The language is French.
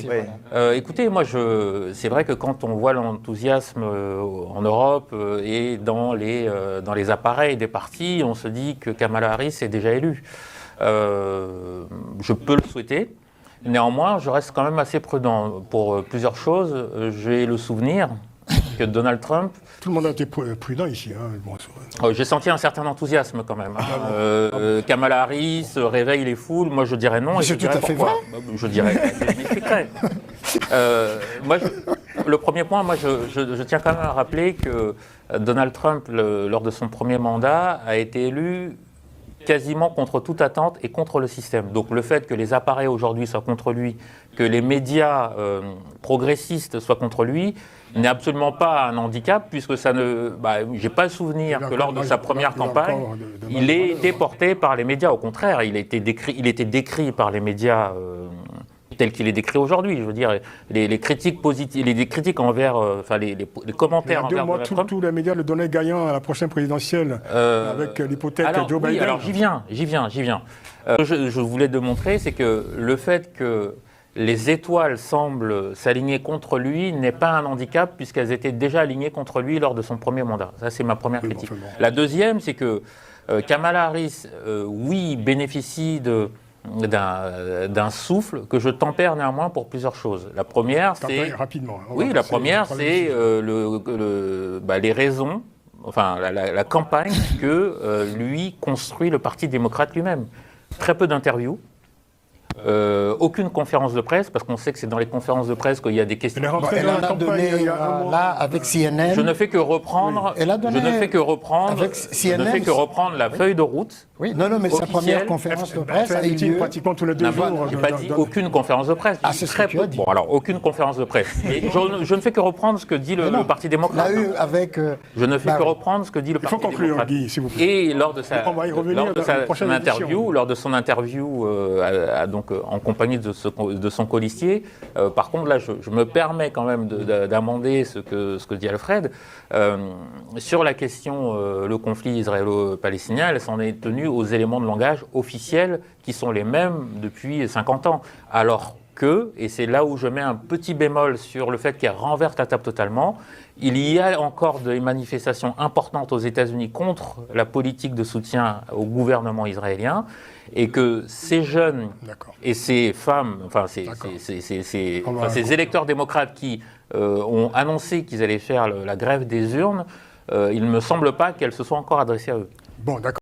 Oui. Écoutez, moi, c'est vrai que quand on voit l'enthousiasme en Europe et dans les appareils des partis, on se dit que Kamala Harris est déjà élue. Je peux le souhaiter. Néanmoins, je reste quand même assez prudent pour plusieurs choses. J'ai le souvenir que Donald Trump... Tout le monde a été prudent ici. Hein. Bon, j'ai senti un certain enthousiasme quand même. Kamala Harris réveille les foules. Moi, je dirais non. C'est tout à fait vrai. Je dirais, je m'expliquerai. Le premier point, moi, je tiens quand même à rappeler que Donald Trump, lors de son premier mandat, a été élu quasiment contre toute attente et contre le système. Donc le fait que les appareils aujourd'hui soient contre lui, que les médias progressistes soient contre lui, n'est absolument pas un handicap, puisque ça ne... j'ai pas le souvenir que lors de sa première campagne, il ait été porté par les médias. Au contraire, il était décrit par les médias tel qu'il est décrit aujourd'hui. Je veux dire, les critiques positives, les critiques envers, les commentaires envers Donald Trump. Tous les médias le donnaient gagnant à la prochaine présidentielle, avec l'hypothèque Joe Biden. Alors j'y viens. Je voulais démontrer, c'est que le fait que les étoiles semblent s'aligner contre lui n'est pas un handicap, puisqu'elles étaient déjà alignées contre lui lors de son premier mandat. Ça, c'est ma première critique. La deuxième, c'est que Kamala Harris, bénéficie d'un souffle que je tempère néanmoins pour plusieurs choses. La première, c'est... Rapidement. La première, c'est les raisons, la campagne que lui construit le Parti démocrate lui-même. Très peu d'interviews. Aucune conférence de presse, parce qu'on sait que c'est dans les conférences de presse qu'il y a des questions. Elle en a donné là avec CNN. Je ne fais que reprendre. Elle a donné je ne fais que reprendre. Avec CNN. Je ne fais que reprendre la feuille de route. Oui, mais sa première conférence de presse a eu lieu pratiquement tous les 2 jours. Je n'ai pas dit aucune conférence de presse. Ah, c'est ce que tu as dit. Bon, alors aucune conférence de presse. Et je ne fais que reprendre ce que dit le Parti démocrate. L'a eu avec. Je ne fais que reprendre ce que dit le Parti démocrate. Il faut conclure, Guy, s'il vous plaît. Et lors de son interview, donc en compagnie de son colistier. Par contre, là, je me permets quand même d'amender ce que dit Alfred. Sur la question, le conflit israélo-palestinien, elle s'en est tenue aux éléments de langage officiels qui sont les mêmes depuis 50 ans. Alors que, et c'est là où je mets un petit bémol sur le fait qu'elle renverse la table totalement, il y a encore des manifestations importantes aux États-Unis contre la politique de soutien au gouvernement israélien, et que ces jeunes et ces femmes, ces électeurs démocrates qui ont annoncé qu'ils allaient faire la grève des urnes, il ne me semble pas qu'elles se soient encore adressées à eux. Bon, d'accord.